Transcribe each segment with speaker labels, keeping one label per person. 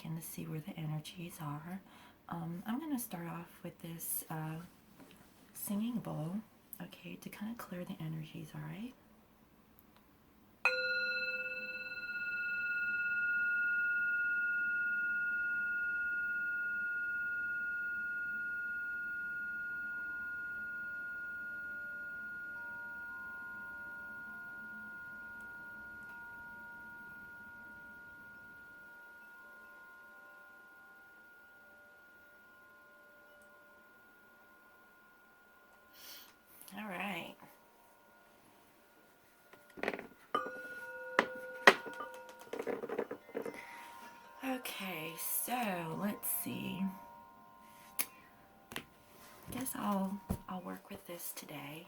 Speaker 1: check in to see where the energies are. I'm going to start off with this singing bowl, okay, to kind of clear the energies, all right? All right. Okay, so let's see. Guess I'll work with this today.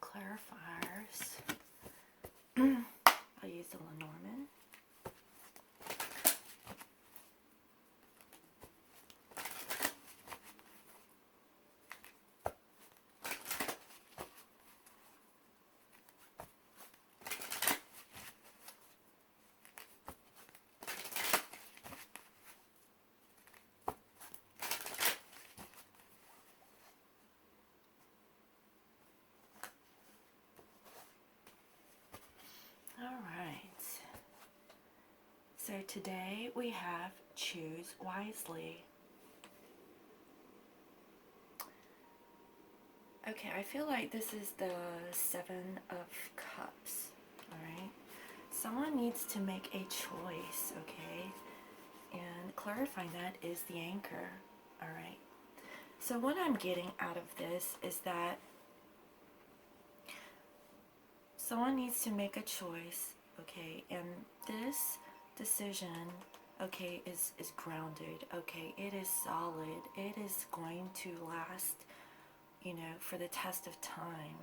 Speaker 1: Clarifiers. I'll use the Lenormand. So today we have choose wisely. Okay, I feel like this is the Seven of Cups, alright? Someone needs to make a choice, okay? And clarifying that is the Anchor, alright? So what I'm getting out of this is that someone needs to make a choice, okay? And this decision, okay, is grounded, okay? It is solid. It is going to last, you know, for the test of time.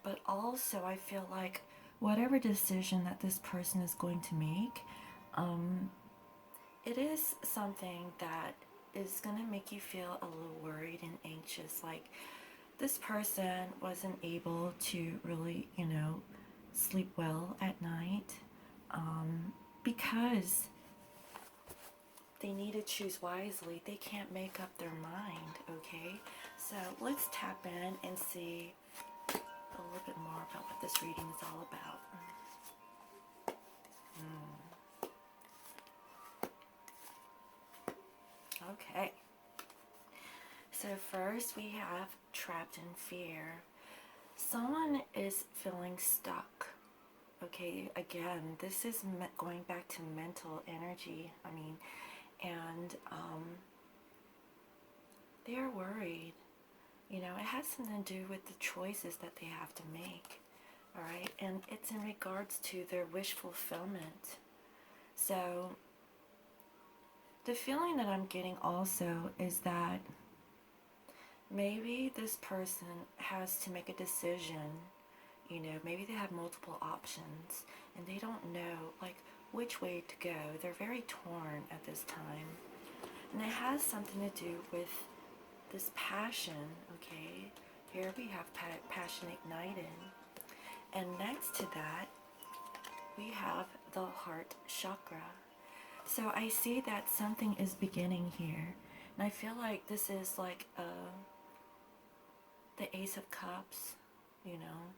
Speaker 1: But also I feel like whatever decision that this person is going to make, it is something that is going to make you feel a little worried and anxious. Like, this person wasn't able to really, you know, sleep well at night, because they need to choose wisely. They can't make up their mind, okay? So let's tap in and see a little bit more about what this reading is all about. Okay. So first we have trapped in fear. Someone is feeling stuck. Okay, again, this is going back to mental energy. I mean, and they are worried. You know, it has something to do with the choices that they have to make. All right, and it's in regards to their wish fulfillment. So the feeling that I'm getting also is that maybe this person has to make a decision. You know, maybe they have multiple options and they don't know, like, which way to go. They're very torn at this time. And it has something to do with this passion, okay? Here we have passion ignited. And next to that, we have the heart chakra. So I see that something is beginning here. And I feel like this is like the Ace of Cups, you know.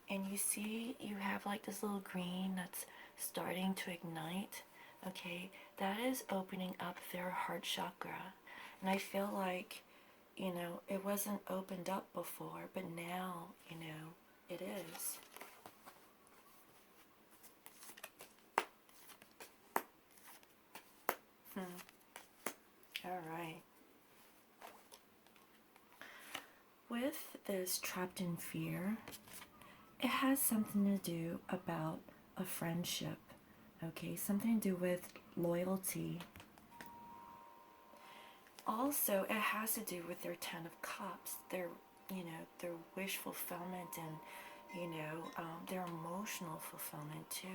Speaker 1: And you see you have like this little green that's starting to ignite, okay? That is opening up their heart chakra. And I feel like, you know, it wasn't opened up before, but now, you know, it is. All right. With this trapped in fear, it has something to do about a friendship, okay? Something to do with loyalty. Also, it has to do with their Ten of Cups, their, their wish fulfillment and, their emotional fulfillment too.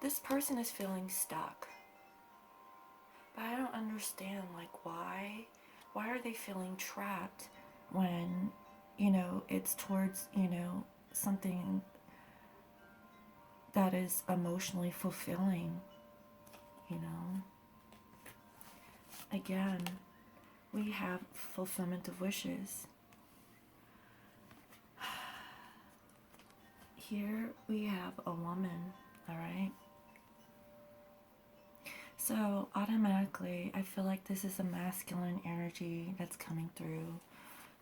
Speaker 1: This person is feeling stuck, but I don't understand, like, why are they feeling trapped when, it's towards, something that is emotionally fulfilling, Again, we have fulfillment of wishes. Here we have a woman, all right? So automatically, I feel like this is a masculine energy that's coming through,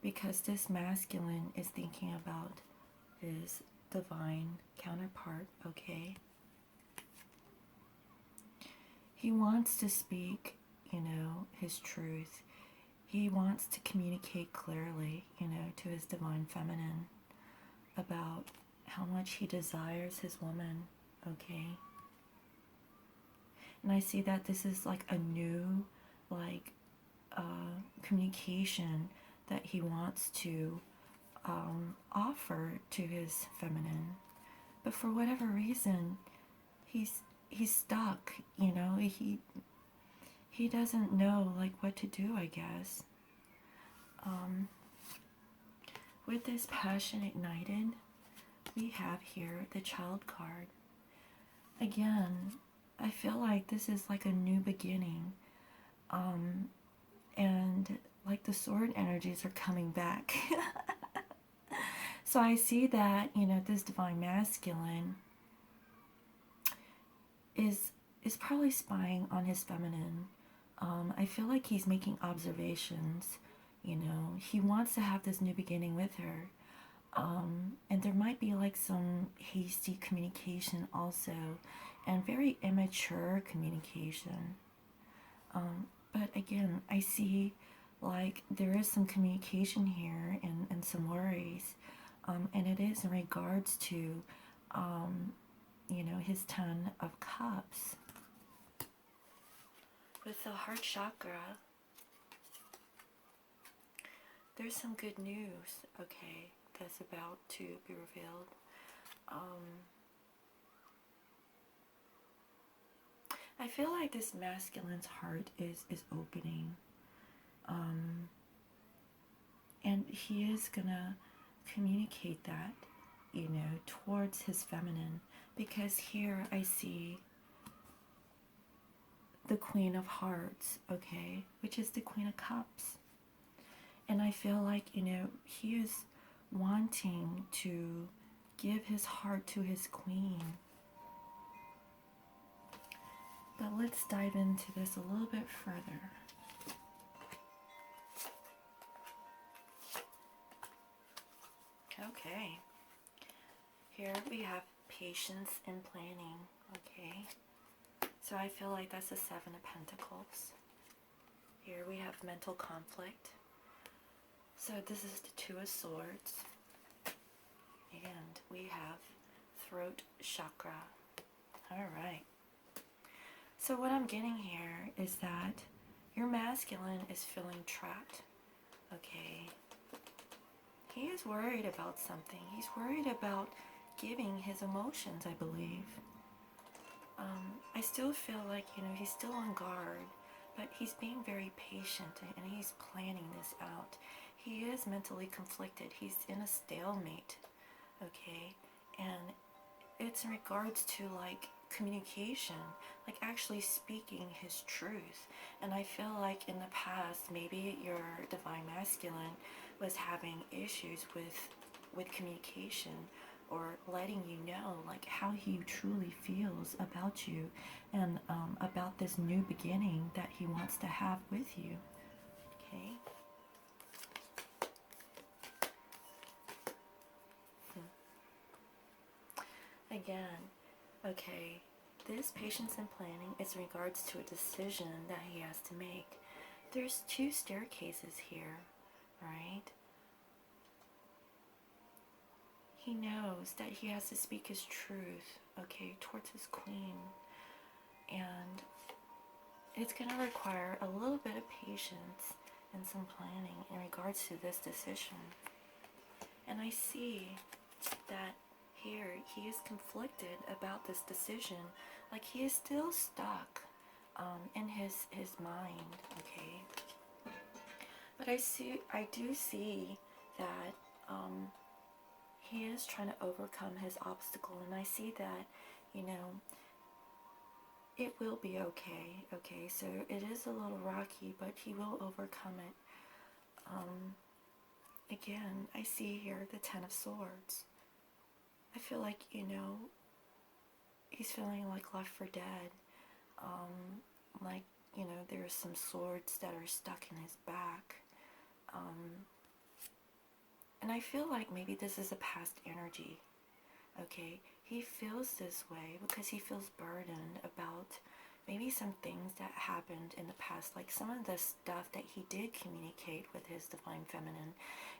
Speaker 1: because this masculine is thinking about his divine counterpart, okay? He wants to speak, his truth. He wants to communicate clearly, to his divine feminine about how much he desires his woman, okay? And I see that this is like a new, communication that he wants to offer to his feminine. But for whatever reason, he's stuck, he doesn't know, like, what to do, I guess. With this passion ignited, we have here the Child card. Again, I feel like this is like a new beginning. And like the sword energies are coming back. So I see that, this divine masculine is probably spying on his feminine. I feel like he's making observations, he wants to have this new beginning with her. And there might be like some hasty communication also, and very immature communication. But again, I see like there is some communication here and some worries. And it is in regards to, his Ten of Cups. With the heart chakra, there's some good news, okay, that's about to be revealed. I feel like this masculine's heart is opening. And he is gonna communicate that, towards his feminine. Because here I see the Queen of Hearts, okay, which is the Queen of Cups. And I feel like, he is wanting to give his heart to his queen. But let's dive into this a little bit further. Okay. Here we have patience and planning, okay? So I feel like that's the Seven of Pentacles. Here we have mental conflict. So this is the Two of Swords. And we have throat chakra. Alright. So what I'm getting here is that your masculine is feeling trapped. Okay. He is worried about something. He's worried about giving his emotions, I believe. I still feel like, he's still on guard, but he's being very patient and he's planning this out. He is mentally conflicted. He's in a stalemate, okay? And it's in regards to, like, communication, like actually speaking his truth. And I feel like in the past, maybe your divine masculine was having issues with communication, or letting you know like how he truly feels about you, and about this new beginning that he wants to have with you. Okay. Again, okay, this patience and planning is in regards to a decision that he has to make. There's 2 staircases here, right? He knows that he has to speak his truth, okay, towards his queen. And it's going to require a little bit of patience and some planning in regards to this decision. And I see that here he is conflicted about this decision. Like he is still stuck in his mind, okay? But I do see that he is trying to overcome his obstacle, and I see that, you know, it will be okay, okay? So it is a little rocky, but he will overcome it. Again, I see here the 10 of Swords. I feel like, you know, he's feeling like left for dead. Like, you know, there's some swords that are stuck in his back. And I feel like maybe this is a past energy, okay? He feels this way because he feels burdened about maybe some things that happened in the past, like some of the stuff that he did communicate with his Divine Feminine,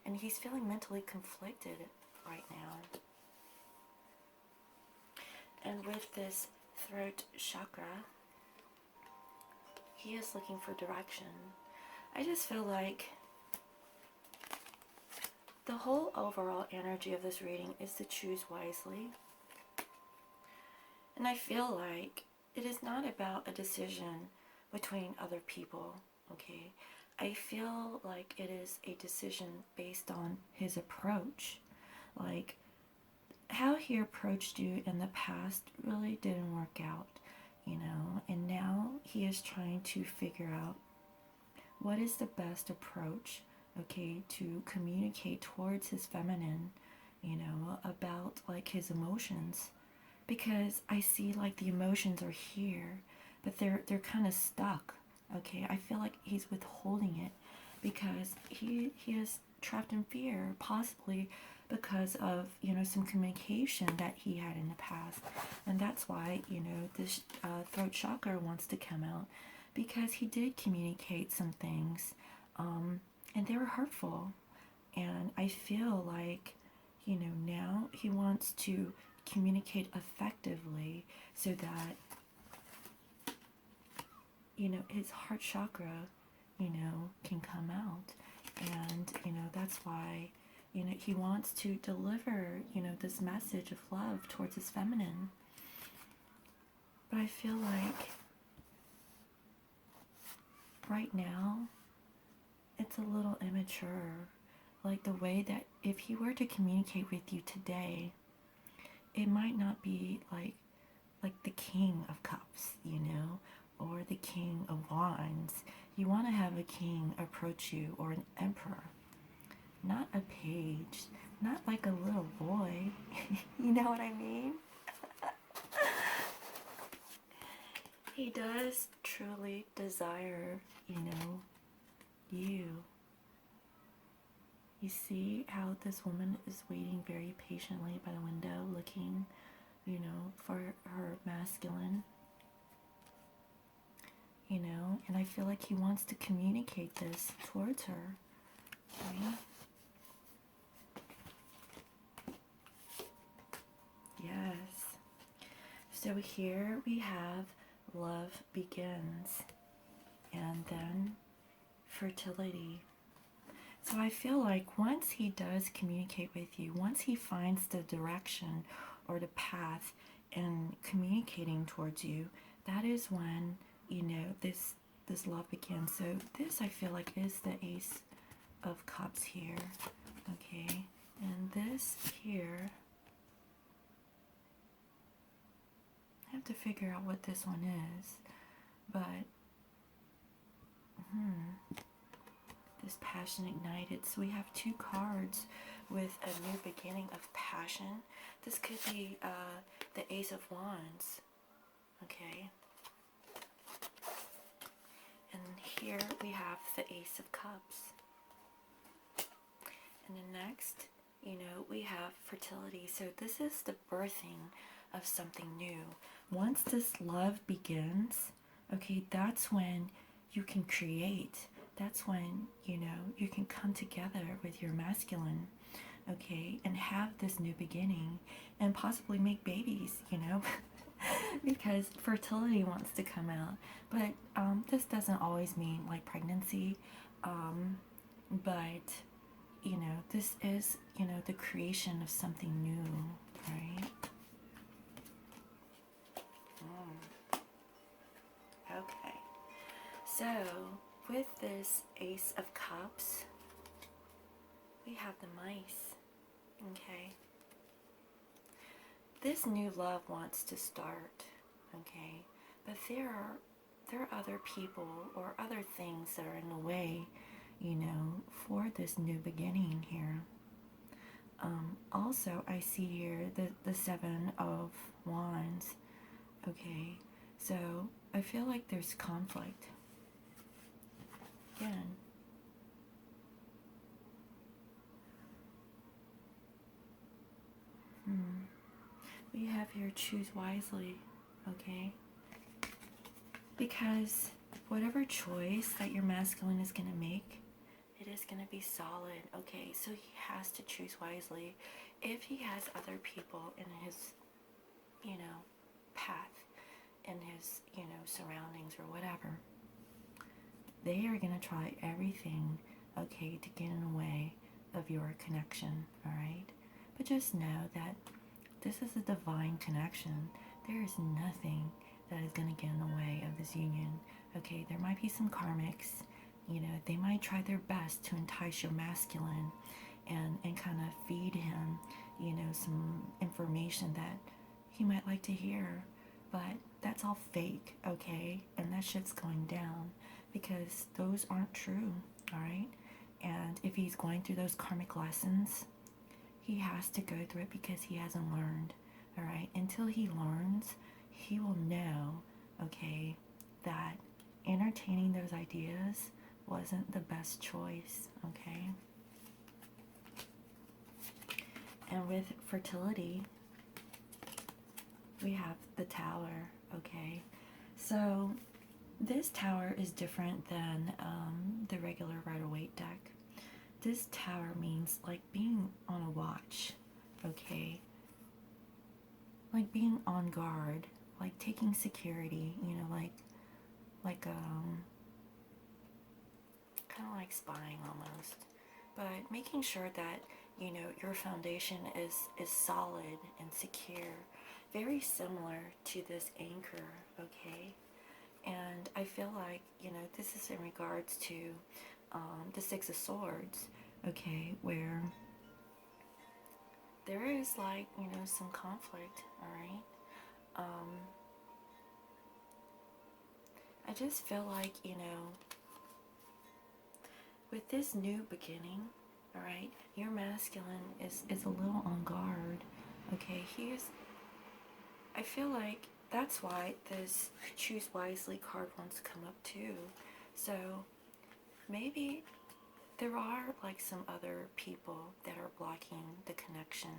Speaker 1: and he's feeling mentally conflicted right now. And with this throat chakra, he is looking for direction. I just feel like the whole overall energy of this reading is to choose wisely. And I feel like it is not about a decision between other people, okay? I feel like it is a decision based on his approach. Like, how he approached you in the past really didn't work out, you know? And now he is trying to figure out what is the best approach, okay, to communicate towards his feminine, you know, about like his emotions. Because I see like the emotions are here, but they're kind of stuck, okay? I feel like he's withholding it because he is trapped in fear, possibly because of, you know, some communication that he had in the past. And that's why, you know, this throat chakra wants to come out, because he did communicate some things, and they were hurtful. And I feel like, you know, now he wants to communicate effectively so that, you know, his heart chakra, you know, can come out. And, you know, that's why, you know, he wants to deliver, you know, this message of love towards his feminine. But I feel like right now it's a little immature. Like the way that if he were to communicate with you today, it might not be like the King of Cups, you know, or the King of Wands. You want to have a king approach you, or an emperor, not a page, not like a little boy. You know what I mean? He does truly desire, you know, you. You see how this woman is waiting very patiently by the window, looking, you know, for her masculine, you know, and I feel like he wants to communicate this towards her, right? Yes. So here we have love begins, and then fertility. So I feel like once he does communicate with you, once he finds the direction or the path in communicating towards you, that is when, you know, this love begins. So this, I feel like, is the Ace of Cups here, okay? And this here, I have to figure out what this one is, but this passion ignited. So we have 2 cards with a new beginning of passion. This could be the Ace of Wands, okay? And here we have the Ace of Cups. And then next, you know, we have fertility. So this is the birthing of something new. Once this love begins, okay, that's when you can create. That's when, you know, you can come together with your masculine, okay, and have this new beginning and possibly make babies, you know, because fertility wants to come out. But this doesn't always mean like pregnancy, but you know, this is, you know, the creation of something new, right? Okay, so with this Ace of Cups, we have the mice, okay? This new love wants to start, okay? But there are other people or other things that are in the way, you know, for this new beginning here. Also, I see here the Seven of Wands, okay? So I feel like there's conflict. Again, we have here choose wisely, okay? Because whatever choice that your masculine is going to make, it is going to be solid, okay? So he has to choose wisely. If he has other people in his, you know, path, in his, you know, surroundings or whatever, they are going to try everything, okay, to get in the way of your connection, all right? But just know that this is a divine connection. There is nothing that is going to get in the way of this union, okay? There might be some karmics, you know, they might try their best to entice your masculine and kind of feed him, you know, some information that he might like to hear, but that's all fake, okay? And that shit's going down because those aren't true, all right? And if he's going through those karmic lessons, he has to go through it because he hasn't learned, all right? Until he learns, he will know, okay, that entertaining those ideas wasn't the best choice, okay? And with fertility, we have the Tower, okay? So this Tower is different than the regular Rider-Waite deck. This Tower means like being on a watch, okay? Like being on guard, like taking security, you know, like kind of like spying almost, but making sure that, you know, your foundation is solid and secure, very similar to this anchor, okay? And I feel like, you know, this is in regards to the Six of Swords, okay, where there is like, you know, some conflict, all right? I just feel like, you know, with this new beginning, all right, your masculine is a little on guard, okay? I feel like that's why this choose wisely card wants to come up too. So maybe there are like some other people that are blocking the connection.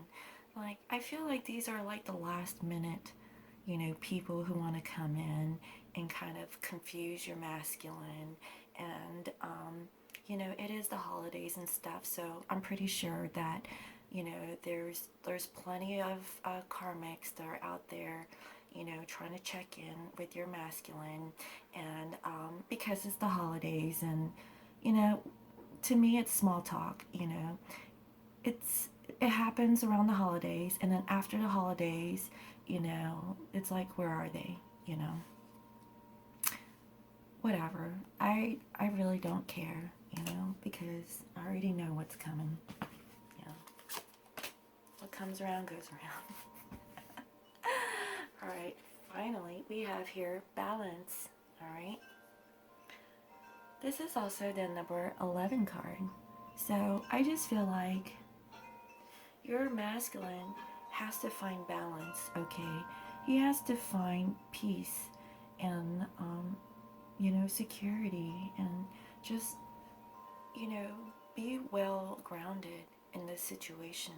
Speaker 1: Like, I feel like these are like the last minute, you know, people who want to come in and kind of confuse your masculine. And you know, it is the holidays and stuff, so I'm pretty sure that, you know, there's plenty of karmics that are out there, you know, trying to check in with your masculine. And because it's the holidays, and, you know, to me it's small talk, you know. It happens around the holidays, and then after the holidays, you know, it's like, where are they, you know? Whatever. I really don't care, you know, because I already know what's coming. Yeah. What comes around goes around. Alright, finally we have here balance. Alright. This is also the number 11 card. So I just feel like your masculine has to find balance, okay? He has to find peace and, you know, security, and just, you know, be well grounded in this situation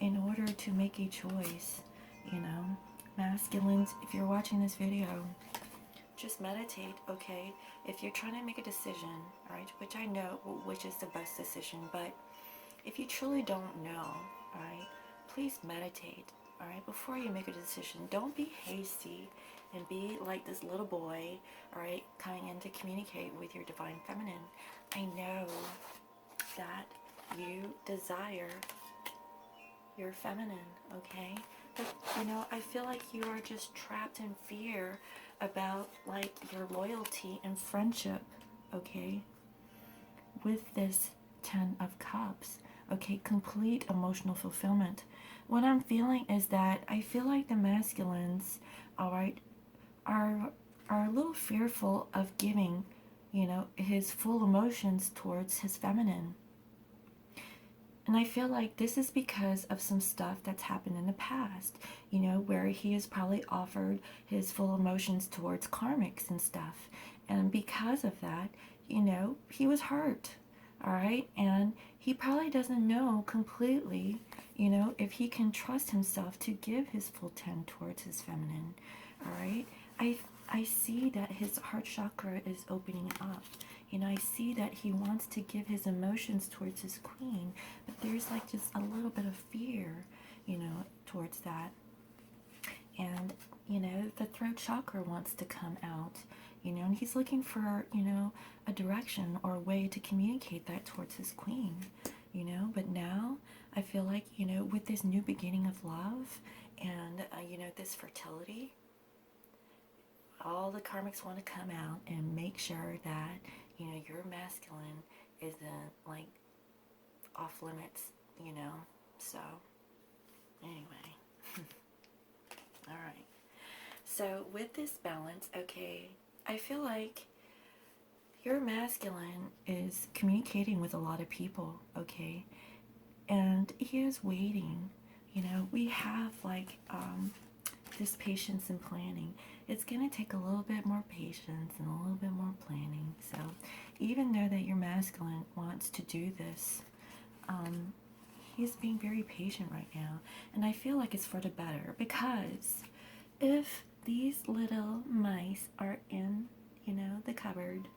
Speaker 1: in order to make a choice, you know. Masculines, if you're watching this video, just meditate, okay? If you're trying to make a decision, right, which I know which is the best decision, but if you truly don't know, alright, please meditate, alright, before you make a decision. Don't be hasty and be like this little boy, alright, coming in to communicate with your divine feminine. I know that you desire your feminine, okay? But, you know, I feel like you are just trapped in fear about, like, your loyalty and friendship, okay? With this 10 of Cups, okay? Complete emotional fulfillment. What I'm feeling is that I feel like the masculines, all right, are a little fearful of giving, you know, his full emotions towards his feminine. And I feel like this is because of some stuff that's happened in the past, you know, where he has probably offered his full emotions towards karmics and stuff. And because of that, you know, he was hurt, all right? And he probably doesn't know completely, you know, if he can trust himself to give his full 10 towards his feminine, all right? I see that his heart chakra is opening up. You know, I see that he wants to give his emotions towards his queen, but there's like just a little bit of fear, you know, towards that. And, you know, the throat chakra wants to come out, you know, and he's looking for, you know, a direction or a way to communicate that towards his queen, you know. But now I feel like, you know, with this new beginning of love and, you know, this fertility, all the karmics want to come out and make sure that, you know, your masculine isn't, like, off limits, you know. So, anyway. Alright. So, with this balance, okay, I feel like your masculine is communicating with a lot of people, okay? And he is waiting. You know, we have, like, this patience and planning. It's going to take a little bit more patience and a little bit more planning. So even though that your masculine wants to do this, he's being very patient right now. And I feel like it's for the better, because if these little mice are in, you know, the cupboard,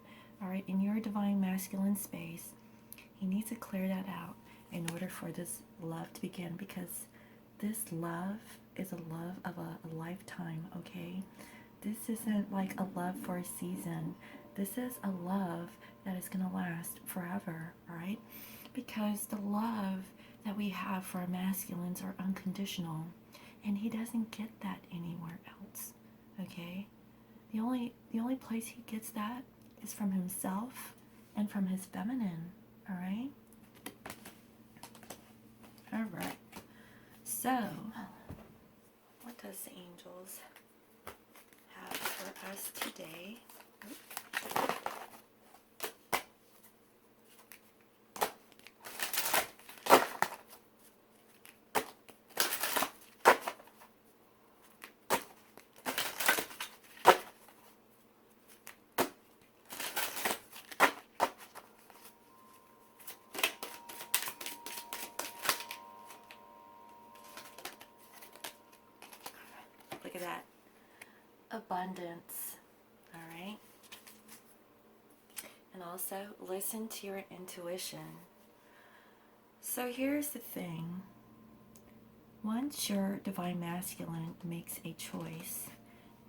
Speaker 1: all right, in your divine masculine space, he needs to clear that out in order for this love to begin, because this love is a love of a lifetime, okay? This isn't like a love for a season. This is a love that is going to last forever, right? Because the love that we have for our masculines are unconditional, and he doesn't get that anywhere else, okay? The only place he gets that is from himself and from his feminine, all right? All right. So, what does the angels have for us today? Look at that. Abundance. All right. And also listen to your intuition. So here's the thing. Once your divine masculine makes a choice,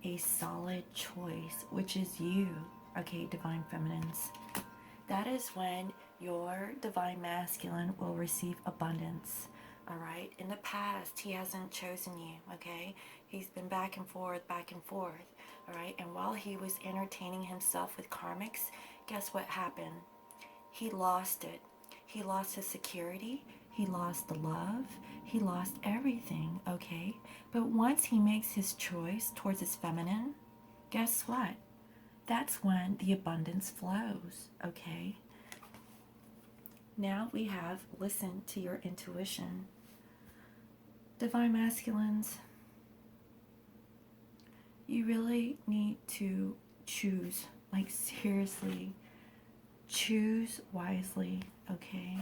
Speaker 1: a solid choice, which is you, okay, divine feminines, that is when your divine masculine will receive abundance. All right. In the past, he hasn't chosen you, okay? He's been back and forth, all right? And while he was entertaining himself with karmics, guess what happened? He lost it. He lost his security. He lost the love. He lost everything, okay? But once he makes his choice towards his feminine, guess what? That's when the abundance flows, okay? Now we have listen to your intuition. Divine masculines, you really need to choose, like seriously, choose wisely, okay?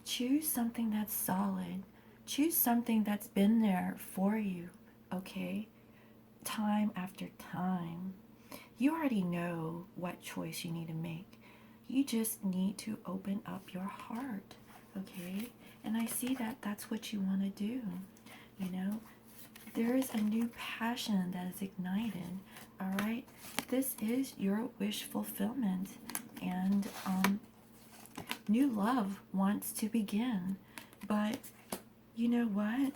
Speaker 1: Choose something that's solid. Choose something that's been there for you, okay? Time after time. You already know what choice you need to make. You just need to open up your heart, okay? And I see that that's what you want to do, you know? There is a new passion that is ignited, all right? This is your wish fulfillment, and new love wants to begin. But you know what?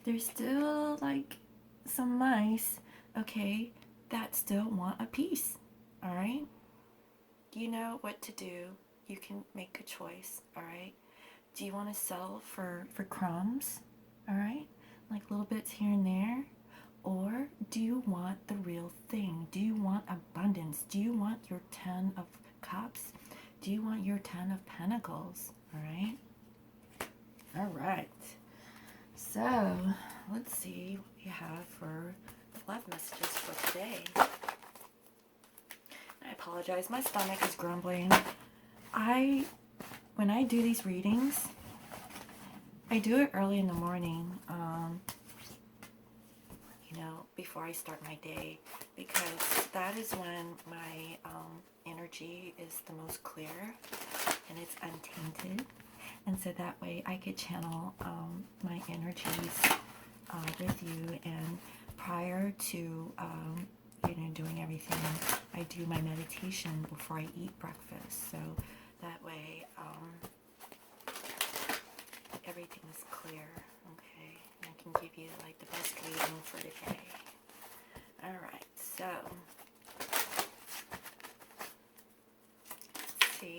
Speaker 1: There's still like some mice, okay, that still want a piece, all right? You know what to do. You can make a choice, all right? Do you want to sell for crumbs, all right? Like little bits here and there? Or do you want the real thing? Do you want abundance? Do you want your 10 of cups? Do you want your 10 of pentacles, all right? All right. So, let's see what we have for the love messages for today. I apologize, my stomach is grumbling. When I do these readings, I do it early in the morning, before I start my day, because that is when my energy is the most clear and it's untainted. And so that way I could channel my energies with you. And prior to doing everything, I do my meditation before I eat breakfast. So that way everything is clear, okay? And I can give you like the best reading for today. All right, so let's see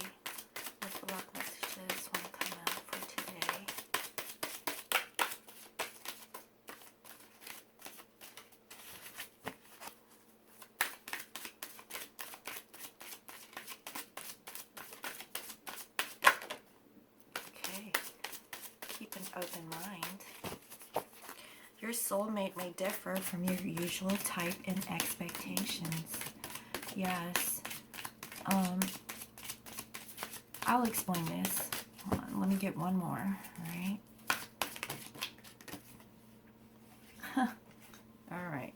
Speaker 1: what the love messages want to come out for today. Okay, keep an open mind. Your soulmate may differ from your usual type and expectations. Yes. I'll explain this. Hold on, let me get one more, right? Alright.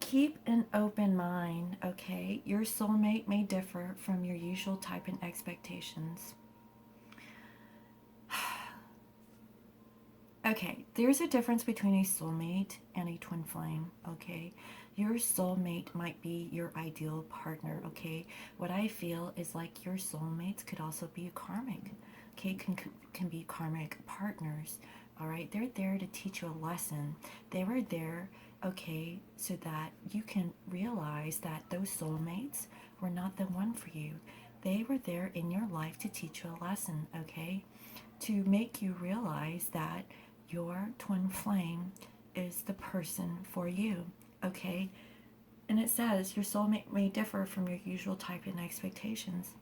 Speaker 1: Keep an open mind, okay? Your soulmate may differ from your usual type and expectations. Okay, there's a difference between a soulmate and a twin flame, okay? Your soulmate might be your ideal partner, okay? What I feel is like your soulmates could also be karmic, okay? Can be karmic partners, all right? They're there to teach you a lesson. They were there, okay, so that you can realize that those soulmates were not the one for you. They were there in your life to teach you a lesson, okay? To make you realize that your twin flame is the person for you, okay? And it says your soulmate may differ from your usual type and expectations.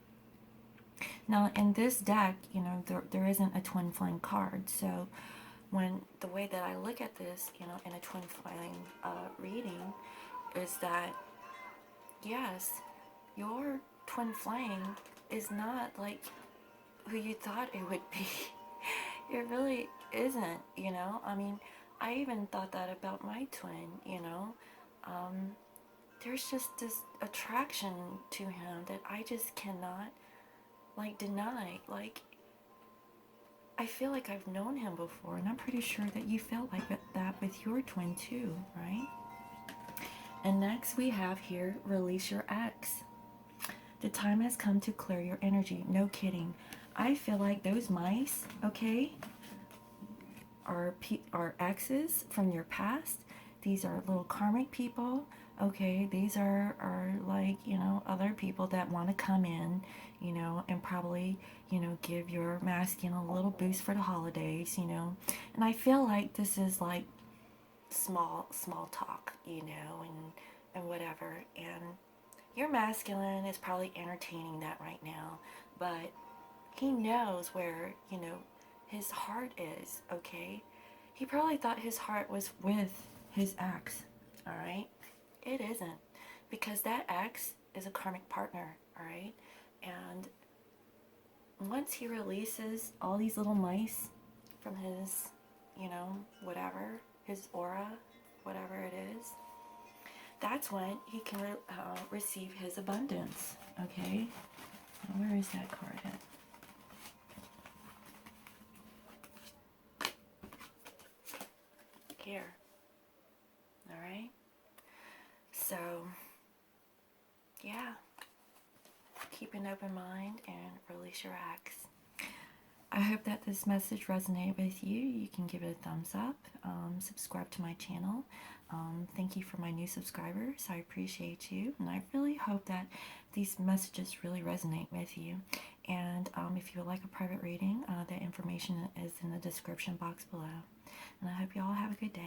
Speaker 1: Now, in this deck, there isn't a twin flame card. So when the way that I look at this, in a twin flame reading, is that, yes, your twin flame is not like who you thought it would be. It really isn't, I mean, I even thought that about my twin, there's just this attraction to him that I just cannot, deny. I feel like I've known him before, and I'm pretty sure that you felt like that with your twin too, right? And next we have here, release your ex. The time has come to clear your energy. No kidding. I feel like those mice, okay, are exes from your past. These are little karmic people, okay? These are like, other people that want to come in, and probably, give your masculine a little boost for the holidays, And I feel like this is like small talk, and whatever. And your masculine is probably entertaining that right now, but he knows where, his heart is, okay? He probably thought his heart was with his ex, all right? It isn't, because that ex is a karmic partner, all right? And once he releases all these little mice from his, you know, whatever, his aura, whatever it is, that's when he can receive his abundance. Okay? Where is that card at? Here. Alright? So, yeah. Keep an open mind and release your acts. I hope that this message resonated with you. You can give it a thumbs up. Subscribe to my channel. Thank you for my new subscribers. I appreciate you. And I really hope that these messages really resonate with you. And if you would like a private reading, the information is in the description box below. And I hope you all have a good day.